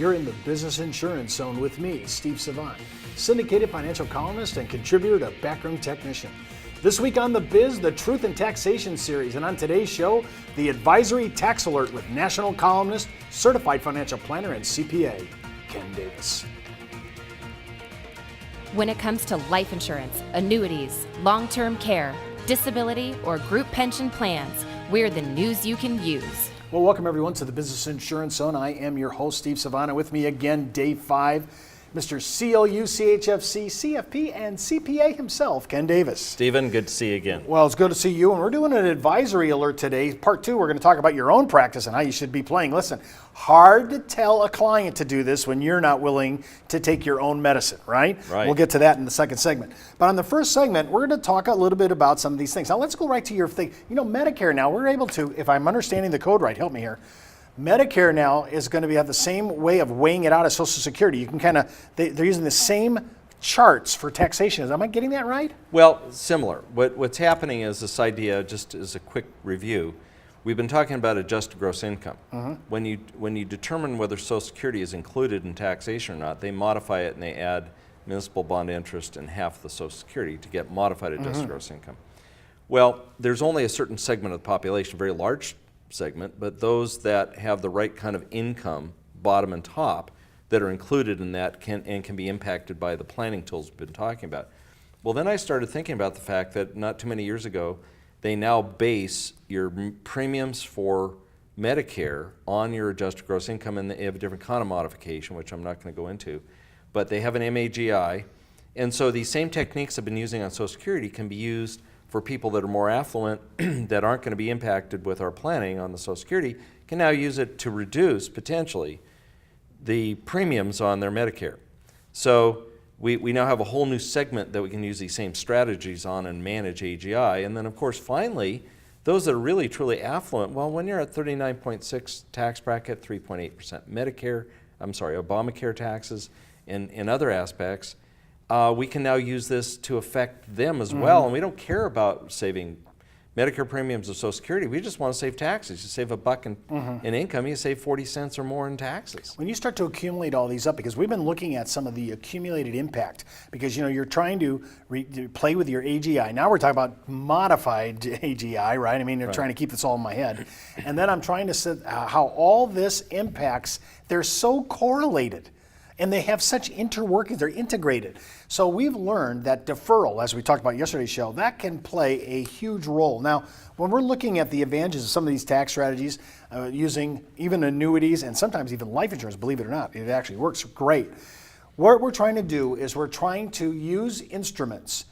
You're in the Business Insurance Zone with me, Steve Savant, syndicated financial columnist and contributor to Backroom Technician. This week on The Biz, the Truth in Taxation series, and on today's show, the Advisory Tax Alert with national columnist, certified financial planner, and CPA, Ken Davis. When it comes to life insurance, annuities, long-term care, disability, or group pension plans, we're the news you can use. Well, welcome everyone to the Business Insurance Zone. I am your host, Steve Savant. With me again, day 5, Mr. CLU, CHFC, CFP, and CPA himself, Ken Davis. Stephen, good to see you again. Well, it's good to see you, and we're doing an advisory alert today. Part 2, we're going to talk about your own practice and how you should be playing. Listen, hard to tell a client to do this when you're not willing to take your own medicine, right? Right. We'll get to that in the second segment. But on the first segment, we're going to talk a little bit about some of these things. Now, let's go right to your thing. You know, Medicare now, we're able to, if I'm understanding the code right, help me here, Medicare now is going to have the same way of weighing it out as Social Security. You can kind of, they're using the same charts for taxation. Am I getting that right? Well, similar. What's happening is this idea, just as a quick review, we've been talking about adjusted gross income. When you determine whether Social Security is included in taxation or not, they modify it and they add municipal bond interest and half the Social Security to get modified adjusted gross income. Well, there's only a certain segment of the population, a very large segment, but those that have the right kind of income, bottom and top, that are included in that can be impacted by the planning tools we've been talking about. Well, then I started thinking about the fact that not too many years ago, they now base your premiums for Medicare on your adjusted gross income, and they have a different kind of modification, which I'm not going to go into, but they have an MAGI, and so these same techniques I've been using on Social Security can be used for people that are more affluent that aren't going to be impacted with our planning on the Social Security, can now use it to reduce, potentially, the premiums on their Medicare. So we now have a whole new segment that we can use these same strategies on and manage AGI. And then, of course, finally, those that are really, truly affluent, well, when you're at 39.6 tax bracket, 3.8% Obamacare taxes, and other aspects, we can now use this to affect them as well. And we don't care about saving Medicare premiums or Social Security. We just want to save taxes. You save $1 in income, you save 40 cents or more in taxes. When you start to accumulate all these up, because we've been looking at some of the accumulated impact, because you know you're trying to play with your AGI. Now we're talking about modified AGI, right? I mean, they're trying to keep this all in my head. And then I'm trying to see how all this impacts, they're so correlated. And they have such interworkings, they're integrated. So we've learned that deferral, as we talked about yesterday's show, that can play a huge role. Now, when we're looking at the advantages of some of these tax strategies, using even annuities and sometimes even life insurance, believe it or not, it actually works great. What we're trying to do is we're trying to use instruments,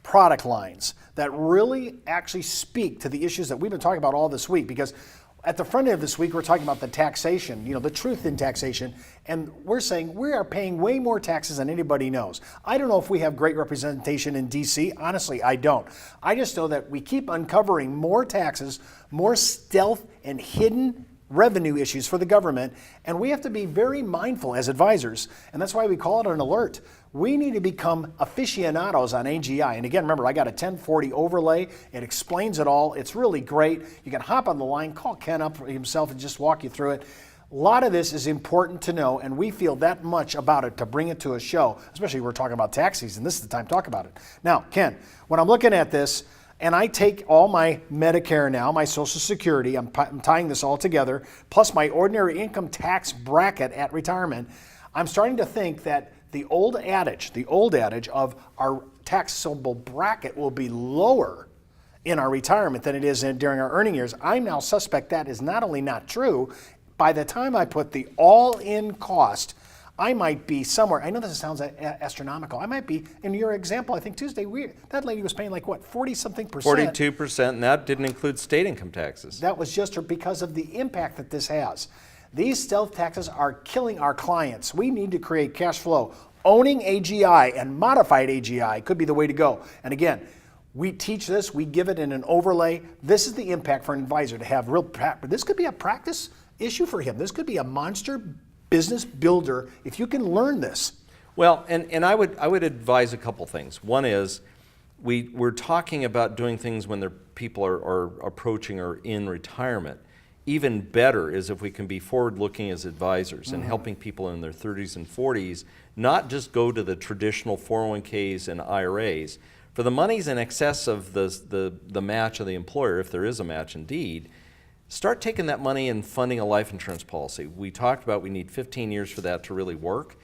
product lines, that really actually speak to the issues that we've been talking about all this week, because at the front end of this week, we're talking about the taxation, the truth in taxation, and we're saying we are paying way more taxes than anybody knows. I don't know if we have great representation in DC. Honestly, I don't. I just know that we keep uncovering more taxes, more stealth and hidden revenue issues for the government, and we have to be very mindful as advisors, and that's why we call it an alert. We need to become aficionados on AGI. And again, remember, I got a 1040 overlay. It explains it all. It's really great. You can hop on the line, call Ken up himself and just walk you through it. A lot of this is important to know, and we feel that much about it to bring it to a show, especially we're talking about tax season. This is the time to talk about it. Now, Ken, when I'm looking at this, and I take all my Medicare now, my Social Security, I'm tying this all together, plus my ordinary income tax bracket at retirement, I'm starting to think that the old adage of our taxable bracket will be lower in our retirement than it is during our earning years. I now suspect that is not only not true, by the time I put the all-in cost, I might be somewhere, I know this sounds astronomical, I might be, in your example, I think Tuesday, that lady was paying like what, 40-something percent? 42%, and that didn't include state income taxes. That was just because of the impact that this has. These stealth taxes are killing our clients. We need to create cash flow. Owning AGI and modified AGI could be the way to go. And again, we teach this, we give it in an overlay. This is the impact for an advisor to have real, this could be a practice issue for him. This could be a monster business builder if you can learn this. Well, and I would advise a couple things. One is we're talking about doing things when people are approaching or in retirement. even better is if we can be forward-looking as advisors and helping people in their 30s and 40s not just go to the traditional 401ks and IRAs. For the monies in excess of the match of the employer, if there is a match indeed, start taking that money and funding a life insurance policy. We talked about we need 15 years for that to really work.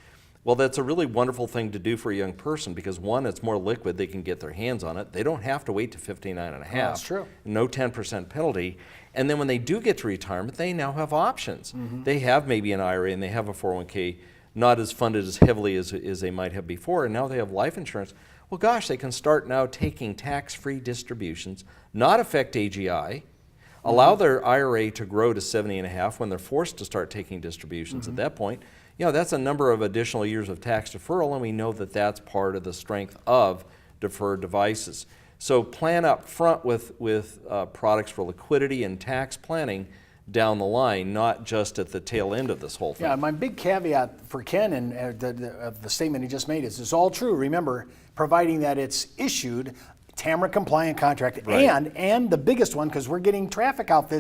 Well, that's a really wonderful thing to do for a young person because, one, it's more liquid. They can get their hands on it. They don't have to wait to 59 and a half. That's true. No 10% penalty. And then when they do get to retirement, they now have options. They have maybe an IRA and they have a 401k, not as funded as heavily as they might have before, and now they have life insurance. Well, gosh, they can start now taking tax-free distributions, not affect AGI, allow their IRA to grow to 70 and a half when they're forced to start taking distributions at that point. You know, that's a number of additional years of tax deferral, and we know that that's part of the strength of deferred devices. So plan up front with products for liquidity and tax planning down the line, not just at the tail end of this whole thing. Yeah, my big caveat for Ken and the statement he just made is it's all true. Remember, providing that it's issued TAMRA compliant contract, Right. and the biggest one, because we're getting traffic out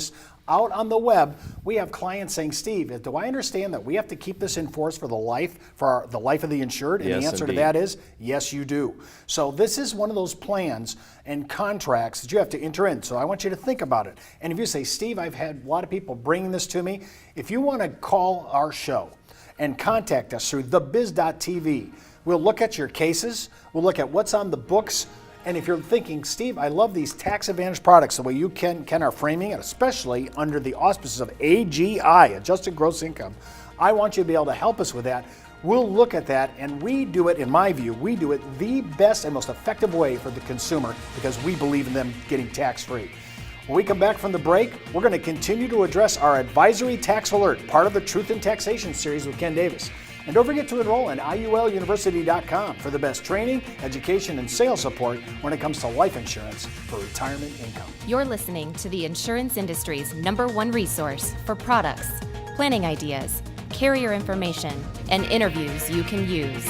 on the web, we have clients saying, Steve, do I understand that we have to keep this in force for the life of the insured? And Yes, the answer indeed. to that is yes, you do. So this is one of those plans and contracts that you have to enter in. So I want you to think about it. And if you say, Steve, I've had a lot of people bringing this to me, if you want to call our show and contact us through thebiz.tv, we'll look at your cases, we'll look at what's on the books. And if you're thinking, Steve, I love these tax advantage products, the way you Ken are framing it, especially under the auspices of AGI, adjusted gross income, I want you to be able to help us with that. We'll look at that, and we do it, in my view, we do it the best and most effective way for the consumer because we believe in them getting tax-free. When we come back from the break, we're going to continue to address our advisory tax alert, part of the Truth in Taxation series with Ken Davis. And don't forget to enroll in IULUniversity.com for the best training, education, and sales support when it comes to life insurance for retirement income. You're listening to the insurance industry's #1 resource for products, planning ideas, carrier information, and interviews you can use.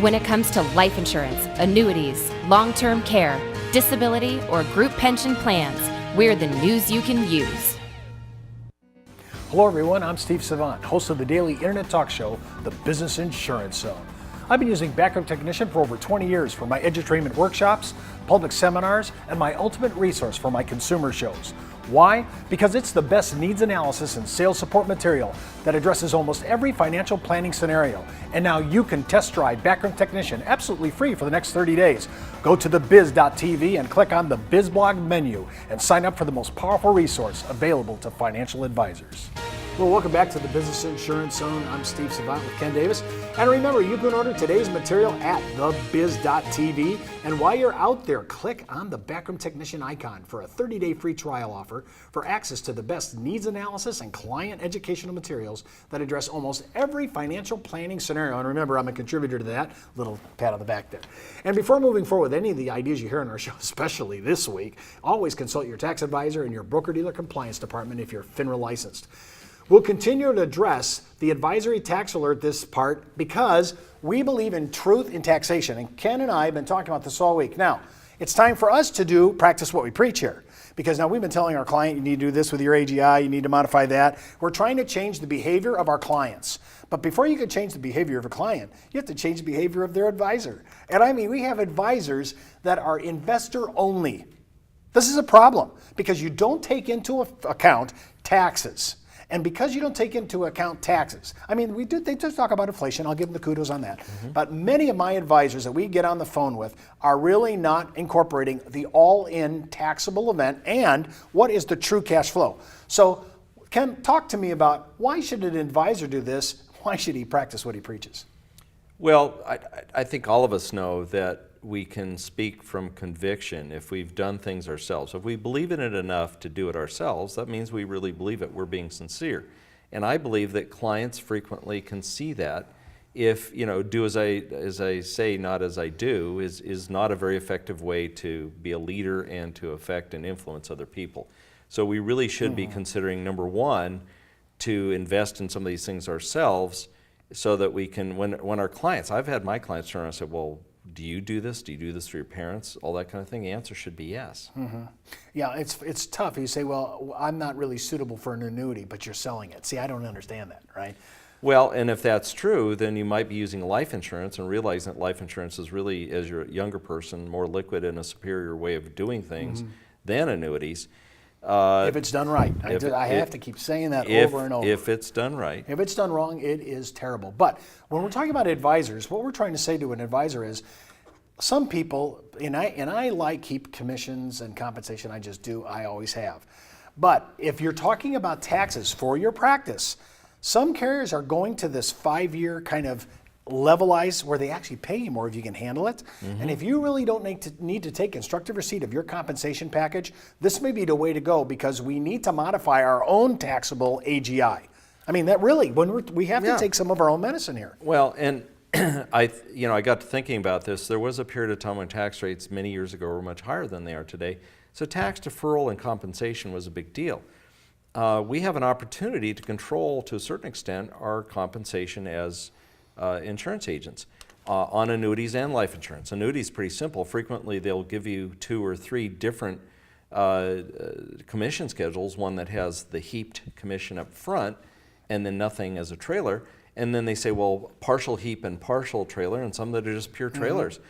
When it comes to life insurance, annuities, long-term care, disability, or group pension plans, we're the news you can use. Hello everyone, I'm Steve Savant, host of the daily internet talk show, The Business Insurance Zone. I've been using Backup Technician for over 20 years for my edutainment workshops, public seminars, and my ultimate resource for my consumer shows. Why? Because it's the best needs analysis and sales support material that addresses almost every financial planning scenario. And now you can test drive Backup Technician absolutely free for the next 30 days. Go to thebiz.tv and click on the BizBlog menu and sign up for the most powerful resource available to financial advisors. Well, welcome back to the Business Insurance Zone. I'm Steve Savant with Ken Davis. And remember, you can order today's material at thebiz.tv. And while you're out there, click on the Backroom Technician icon for a 30-day free trial offer for access to the best needs analysis and client educational materials that address almost every financial planning scenario. And remember, I'm a contributor to that. Little pat on the back there. And before moving forward with any of the ideas you hear on our show, especially this week, always consult your tax advisor and your broker-dealer compliance department if you're FINRA licensed. We'll continue to address the advisory tax alert this part because we believe in truth in taxation. And Ken and I have been talking about this all week. Now, it's time for us to practice what we preach here. Because now we've been telling our client, you need to do this with your AGI, you need to modify that. We're trying to change the behavior of our clients. But before you can change the behavior of a client, you have to change the behavior of their advisor. And I mean, we have advisors that are investor only. This is a problem because you don't take into account taxes. And because you don't take into account taxes, I mean, they just talk about inflation. I'll give them the kudos on that. But many of my advisors that we get on the phone with are really not incorporating the all-in taxable event and what is the true cash flow. So, Ken, talk to me about why should an advisor do this? Why should he practice what he preaches? Well, I think all of us know that we can speak from conviction if we've done things ourselves. If we believe in it enough to do it ourselves, that means we really believe it. We're being sincere. And I believe that clients frequently can see that if, do as I say, not as I do, is not a very effective way to be a leader and to affect and influence other people. So we really should be considering, number one, to invest in some of these things ourselves so that we can, when our clients, I've had my clients turn around and say, well, do you do this? Do you do this for your parents? All that kind of thing. The answer should be yes. Yeah, it's tough. You say, well, I'm not really suitable for an annuity, but you're selling it. See, I don't understand that, right? Well, and if that's true, then you might be using life insurance and realizing that life insurance is really, as you're a younger person, more liquid and a superior way of doing things than annuities. If it's done right. I have to keep saying that over and over. If it's done right. If it's done wrong, it is terrible. But when we're talking about advisors, what we're trying to say to an advisor is, some people, and I like keep commissions and compensation, I just do, I always have. But if you're talking about taxes for your practice, some carriers are going to this 5-year kind of levelize where they actually pay you more if you can handle it. And if you really don't need to take constructive receipt of your compensation package, this may be the way to go, because we need to modify our own taxable AGI. I mean, that really, we have to take some of our own medicine here. Well, and I got to thinking about this. There was a period of time when tax rates many years ago were much higher than they are today. So tax deferral and compensation was a big deal. We have an opportunity to control, to a certain extent, our compensation as insurance agents on annuities and life insurance. Annuities pretty simple. Frequently they'll give you 2 or 3 different commission schedules, one that has the heaped commission up front and then nothing as a trailer. And then they say, well, partial heap and partial trailer, and some that are just pure trailers.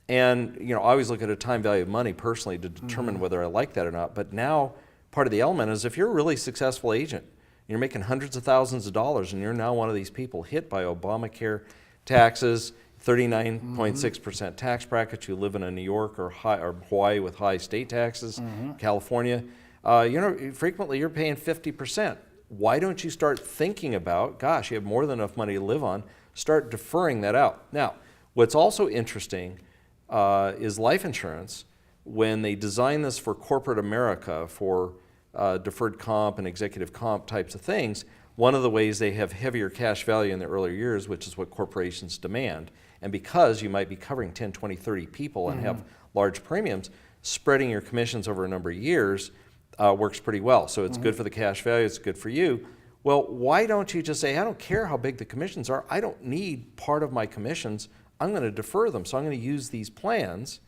And I always look at a time value of money personally to determine whether I like that or not. But now part of the element is, if you're a really successful agent, you're making hundreds of thousands of dollars, and you're now one of these people hit by Obamacare taxes, 39.6% tax bracket. You live in a New York or Hawaii with high state taxes, California. Frequently you're paying 50%. Why don't you start thinking about, gosh, you have more than enough money to live on, start deferring that out. Now, what's also interesting is life insurance. When they design this for corporate America, for deferred comp and executive comp types of things, one of the ways they have heavier cash value in the earlier years, which is what corporations demand, and because you might be covering 10, 20, 30 people and have large premiums, spreading your commissions over a number of years works pretty well. So it's good for the cash value, it's good for you. Well, why don't you just say, I don't care how big the commissions are, I don't need part of my commissions, I'm going to defer them, so I'm going to use these plans.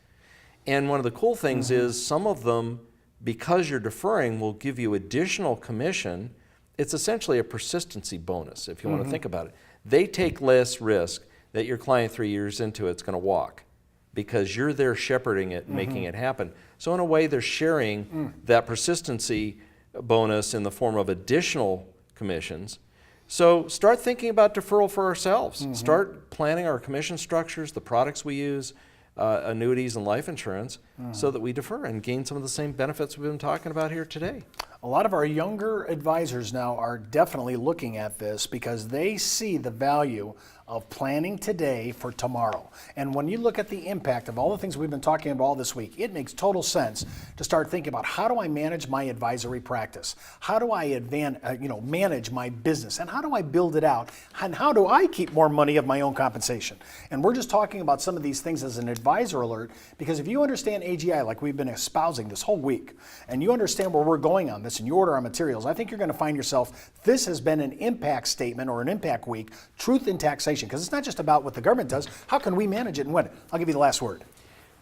And one of the cool things is, some of them, because you're deferring, will give you additional commission. It's essentially a persistency bonus, if you want to think about it. They take less risk that your client 3 years into it's going to walk, because you're there shepherding it and making it happen. So in a way, they're sharing that persistency bonus in the form of additional commissions. So start thinking about deferral for ourselves. Start planning our commission structures, the products we use, annuities and life insurance, so that we defer and gain some of the same benefits we've been talking about here today. A lot of our younger advisors now are definitely looking at this because they see the value of planning today for tomorrow. And when you look at the impact of all the things we've been talking about all this week, it makes total sense to start thinking about, how do I manage my advisory practice? How do I manage my business? And how do I build it out? And how do I keep more money of my own compensation? And we're just talking about some of these things as an advisor alert, because if you understand AGI like we've been espousing this whole week, and you understand where we're going on this and you order our materials, I think you're going to find yourself, this has been an impact statement or an impact week, truth in taxation, because it's not just about what the government does, how can we manage it and win it? I'll give you the last word.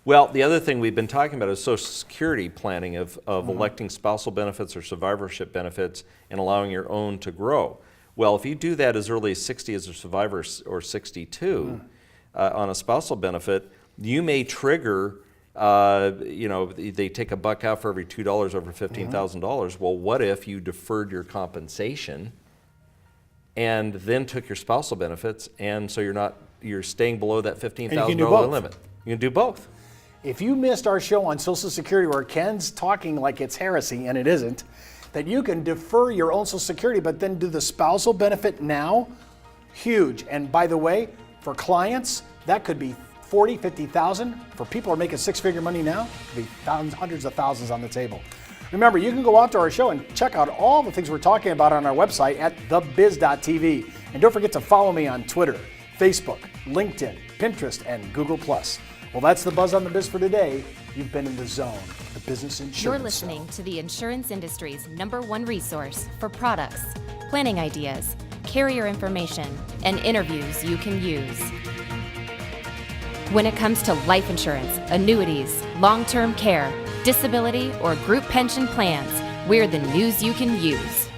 Well, the other thing we've been talking about is Social Security planning of electing spousal benefits or survivorship benefits and allowing your own to grow. Well, if you do that as early as 60 as a survivor or 62 on a spousal benefit, you may trigger, they take $1 out for every $2 over $15,000. Well, what if you deferred your compensation and then took your spousal benefits, and so you're staying below that $15,000 limit? You can do both. If you missed our show on Social Security where Ken's talking like it's heresy, and it isn't, that you can defer your own Social Security but then do the spousal benefit now, huge. And by the way, for clients, that could be 40, 50,000. For people who are making 6-figure money now, it could be thousands, hundreds of thousands on the table. Remember, you can go out to our show and check out all the things we're talking about on our website at thebiz.tv. And don't forget to follow me on Twitter, Facebook, LinkedIn, Pinterest, and Google+. Well, that's the Buzz on the Biz for today. You've been in the zone, the business insurance. You're listening to the insurance industry's #1 resource for products, planning ideas, carrier information, and interviews you can use. When it comes to life insurance, annuities, long-term care, disability, or group pension plans, we're the news you can use.